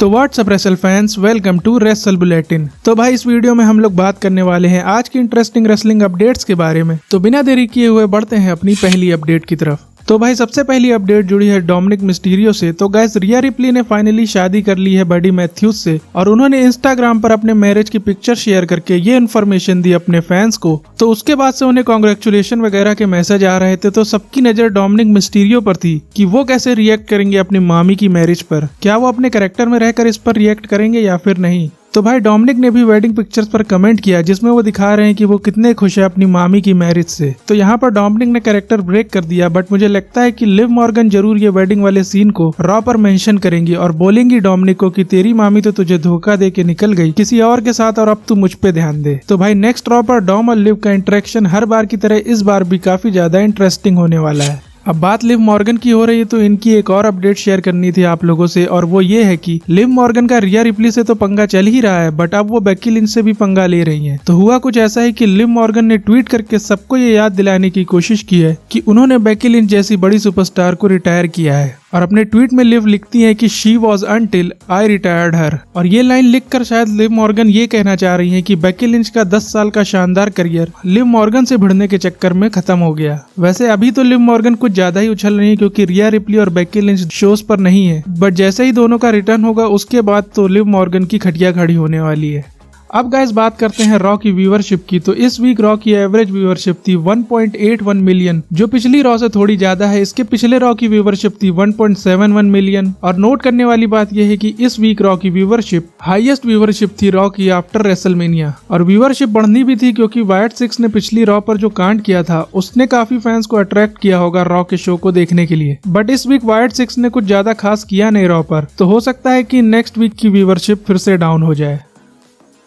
तो what's up wrestle fans, welcome to wrestle bulletin. तो भाई इस वीडियो में हम लोग बात करने वाले हैं आज की इंटरेस्टिंग रेसलिंग अपडेट्स के बारे में। तो बिना देरी किए हुए बढ़ते हैं अपनी पहली अपडेट की तरफ। तो भाई सबसे पहली अपडेट जुड़ी है डोमिनिक मिस्टीरियो से। तो गाइस रिया रिप्ली ने फाइनली शादी कर ली है बडी मैथ्यूज से और उन्होंने इंस्टाग्राम पर अपने मैरिज की पिक्चर शेयर करके ये इन्फॉर्मेशन दी अपने फैंस को। तो उसके बाद से उन्हें कांग्रेचुलेशन वगैरह के मैसेज आ रहे थे। तो सबकी नजर डोमिनिक मिस्टीरियो पर थी कि वो कैसे रिएक्ट करेंगे अपनी मामी की मैरिज पर। क्या वो अपने कैरेक्टर में रहकर इस पर रिएक्ट करेंगे या फिर नहीं। तो भाई डोमिनिक ने भी वेडिंग पिक्चर्स पर कमेंट किया जिसमें वो दिखा रहे हैं कि वो कितने खुश है अपनी मामी की मैरिज से। तो यहाँ पर डोमिनिक ने कैरेक्टर ब्रेक कर दिया, बट मुझे लगता है कि लिव मॉर्गन जरूर ये वेडिंग वाले सीन को रॉ पर मेंशन करेंगी और बोलेंगी डोमिनिक को कि तेरी मामी तो तुझे धोखा दे के निकल गई किसी और के साथ और अब तू मुझ पे ध्यान दे। तो भाई नेक्स्ट रॉ पर डॉम और लिव का इंटरेक्शन हर बार की तरह इस बार भी काफी ज्यादा इंटरेस्टिंग होने वाला है। अब बात लिव मॉर्गन की हो रही है तो इनकी एक और अपडेट शेयर करनी थी आप लोगों से, और वो ये है कि लिव मॉर्गन का रिया रिप्ली से तो पंगा चल ही रहा है, बट अब वो बेकी लिंच से भी पंगा ले रही हैं। तो हुआ कुछ ऐसा है कि लिव मॉर्गन ने ट्वीट करके सबको ये याद दिलाने की कोशिश की है कि उन्होंने बेकी लिंच जैसी बड़ी सुपरस्टार को रिटायर किया है। और अपने ट्वीट में लिव लिखती है कि she was until I retired her. और ये लाइन लिखकर शायद लिव मॉर्गन ये कहना चाह रही है कि बेकी लिंच का 10 साल का शानदार करियर लिव मॉर्गन से भिड़ने के चक्कर में खत्म हो गया। वैसे अभी तो लिव मॉर्गन कुछ ज्यादा ही उछल रही है क्योंकि रिया रिप्ली और बेकी लिंच शोज पर नहीं है, बट जैसे ही दोनों का रिटर्न होगा उसके बाद तो लिव मॉर्गन की खटिया खड़ी होने वाली है। अब गाइस बात करते हैं रॉ की व्यूअरशिप की। तो इस वीक रॉ की एवरेज व्यूअरशिप थी 1.81 मिलियन, जो पिछली रॉ से थोड़ी ज्यादा है। इसके पिछले रॉ की व्यूअरशिप थी 1.71 मिलियन। और नोट करने वाली बात यह है कि इस वीक रॉ की व्यूअरशिप हाईएस्ट व्यूअरशिप थी रॉ की आफ्टर रेसलमेनिया। और व्यूअरशिप बढ़नी भी थी क्योंकि वाइट सिक्स ने पिछली रॉ पर जो कांड किया था उसने काफी फैंस को अट्रैक्ट किया होगा रॉ के शो को देखने के लिए। बट इस वीक वाइट सिक्स ने कुछ ज्यादा खास किया नहीं रॉ पर, तो हो सकता है कि नेक्स्ट वीक की व्यूअरशिप फिर से डाउन हो जाए।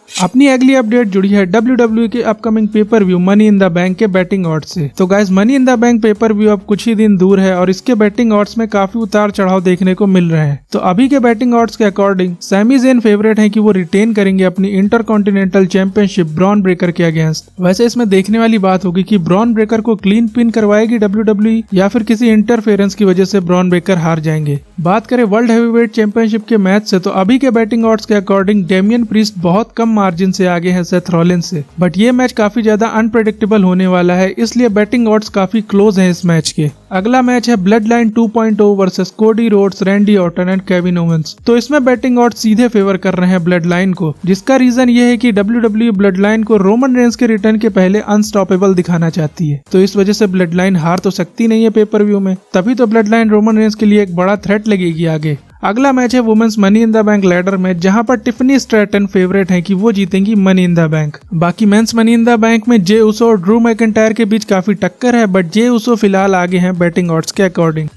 अपनी अगली अपडेट जुड़ी है WWE के upcoming pay per view money in the bank के बैटिंग ऑड्स से। तो guys money in the bank pay per view अब कुछ ही दिन दूर है और इसके बैटिंग ऑड्स में काफी उतार चढ़ाव देखने को मिल रहे हैं। तो अभी के बैटिंग ऑड्स के अकॉर्डिंग सैमी ज़ेन फेवरेट है कि वो रिटेन करेंगे अपनी इंटरकॉन्टिनेंटल चैंपियनशिप ब्रॉन ब्रेकर के अगेंस्ट। वैसे इसमें देखने वाली बात होगी कि ब्रॉन ब्रेकर को क्लीन पिन करवाएगी WWE या फिर किसी इंटरफेरेंस की वजह से ब्रॉन ब्रेकर हार जाएंगे। बात करें वर्ल्ड हैवीवेट चैंपियनशिप के मैच से तो अभी के बैटिंग ऑड्स के अकॉर्डिंग डेमियन प्रीस्ट बहुत कम मार्जिन से आगे है सेथ रॉलिन्स से, बट ये मैच काफी ज्यादा अनप्रेडिक्टेबल होने वाला है, इसलिए बैटिंग ऑड्स काफी क्लोज हैं इस मैच के। अगला मैच है blood line 2.0 versus Cody Rhodes, Randy Orton and Kevin Owens. तो इसमें बैटिंग ऑड्स सीधे फेवर कर रहे हैं ब्लड लाइन को, जिसका रीजन ये है कि WWE ब्लड लाइन को रोमन रेंस के रिटर्न के पहले अनस्टॉपेबल दिखाना चाहती है। तो इस वजह से ब्लड लाइन हार तो सकती नहीं है पेपर व्यू में, तभी तो ब्लड लाइन रोमन रेंस के लिए एक बड़ा थ्रेट लगेगी आगे। अगला मैच है women's money in the bank ladder match, जहां पर टिफनी स्ट्रैटन फेवरेट है कि वो जीतेंगी मनी इन द बैंक। बाकी men's money in the bank में जे उसो और ड्रू मैकिंटायर के बीच काफी टक्कर है, बट जे उसो फिलहाल आगे हैं बैटिंग ऑड्स के अकॉर्डिंग।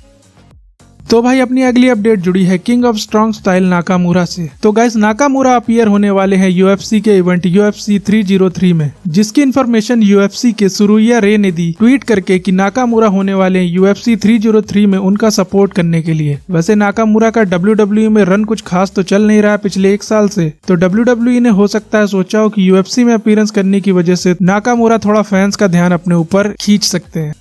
तो भाई अपनी अगली अपडेट जुड़ी है king of strong style Nakamura से। तो गाइस नाकामुरा अपीयर होने वाले हैं UFC के इवेंट UFC 303 में, जिसकी इन्फॉर्मेशन UFC के सुरुया रे ने दी ट्वीट करके कि नाकामुरा होने वाले हैं UFC 303 में उनका सपोर्ट करने के लिए। वैसे नाकामुरा का WWE में रन कुछ खास तो चल नहीं रहा है पिछले 1 साल से, तो WWE ने हो सकता है सोचा हो कि UFC में अपीयरेंस करने की वजह से नाकामुरा थोड़ा फैंस का ध्यान अपने ऊपर खींच सकते हैं।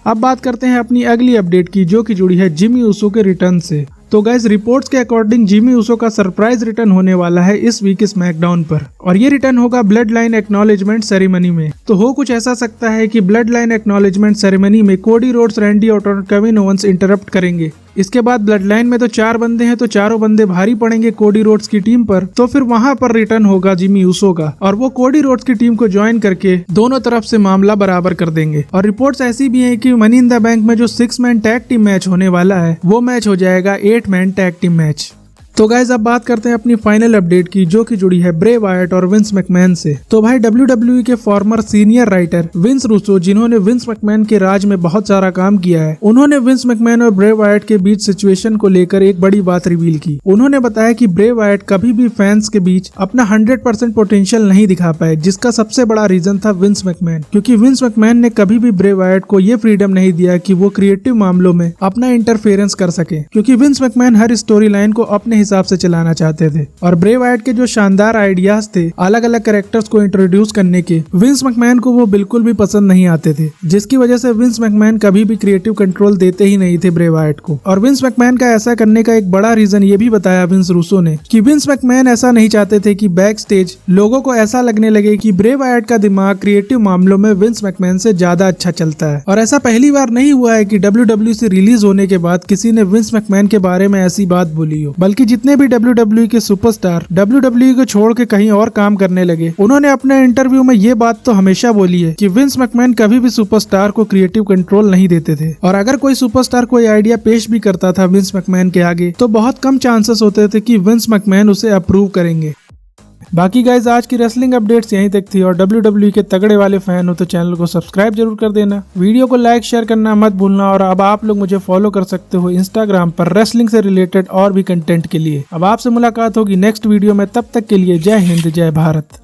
अब बात करते हैं अपनी अगली अपडेट की, जो कि जुड़ी है जिमी ऊसो के रिटर्न से। तो गाइस रिपोर्ट्स के अकॉर्डिंग जिमी ऊसो का सरप्राइज रिटर्न होने वाला है इस वीक स्मैकडाउन पर, और ये रिटर्न होगा ब्लड लाइन एक्नॉलेजमेंट सेरेमनी में। तो हो कुछ ऐसा सकता है कि ब्लड लाइन एक्नॉलेजमेंट सेरेमनी में कोडी रोड्स, रैंडी ऑर्टन और केविन ओवेंस इंटरप्ट करेंगे। इसके बाद ब्लड लाइन में तो 4 बंदे हैं, तो चारों बंदे भारी पड़ेंगे कोडी रोड्स की टीम पर। तो फिर वहां पर रिटर्न होगा जिमी ऊसो का और वो कोडी रोड्स की टीम को ज्वाइन करके दोनों तरफ से मामला बराबर कर देंगे। और रिपोर्ट्स ऐसी भी हैं कि मनी इन द बैंक में जो 6 मैन टैग टीम मैच होने वाला है वो मैच हो जाएगा 8 मैन टैग टीम मैच। तो गाइज अब बात करते हैं अपनी फाइनल अपडेट की, जो कि जुड़ी है ब्रे वायट और विंस मैकमैन से। तो भाई WWE के former senior writer Vince Russo, जिन्होंने विंस मैकमैन के राज में बहुत सारा काम किया है, उन्होंने विंस मैकमैन और ब्रे वायट के बीच सिचुएशन को लेकर एक बड़ी बात रिवील की। उन्होंने बताया कि ब्रे वायट कभी भी फैंस के बीच अपना 100% पोटेंशियल नहीं दिखा पाए, जिसका सबसे बड़ा रीजन था विंस मैकमैन, क्योंकि विंस मैकमैन ने कभी भी ब्रे वायट को ये फ्रीडम नहीं दिया कि वो क्रिएटिव मामलों में अपना इंटरफेरेंस कर सके, क्योंकि विंस मैकमैन हर स्टोरी लाइन को अपने हिसाब से चलाना चाहते थे। और ब्रे वाइट के जो शानदार आइडियाज थे अलग अलग कैरेक्टर्स को इंट्रोड्यूस करने के, विंस मैकमैन को वो बिल्कुल भी पसंद नहीं आते थे, जिसकी वजह से विंस मैकमैन कभी भी क्रिएटिव कंट्रोल देते ही नहीं थे ब्रे वाइट को। और विंस मैकमैन का ऐसा करने का एक बड़ा रीजन ये भी बताया विंस रूसो ने कि विंस मैकमैन ऐसा नहीं चाहते थे कि बैक स्टेज लोगों को ऐसा लगने लगे कि ब्रे वाइट का दिमाग क्रिएटिव मामलों में विंस मैकमैन से ज्यादा अच्छा चलता है। और ऐसा पहली बार नहीं हुआ है कि WWE से रिलीज होने के बाद किसी ने विंस मैकमैन के बारे में ऐसी बात बोली हो, बल्कि जितने भी WWE के सुपरस्टार WWE को छोड़ के कहीं और काम करने लगे, उन्होंने अपने इंटरव्यू में ये बात तो हमेशा बोली है कि विंस मैकमैन कभी भी सुपरस्टार को क्रिएटिव कंट्रोल नहीं देते थे। और अगर कोई सुपरस्टार कोई आइडिया पेश भी करता था विंस मैकमैन के आगे, तो बहुत कम चांसेस होते थे कि विंस मैकमैन उसे अप्रूव करेंगे। बाकी गाइज आज की रेसलिंग अपडेट्स यहीं तक थी, और WWE के तगड़े वाले फैन हो तो चैनल को सब्सक्राइब जरूर कर देना, वीडियो को लाइक शेयर करना मत भूलना। और अब आप लोग मुझे फॉलो कर सकते हो इंस्टाग्राम पर रेसलिंग से रिलेटेड और भी कंटेंट के लिए। अब आपसे मुलाकात होगी नेक्स्ट वीडियो में, तब तक के लिए जय हिंद जय भारत।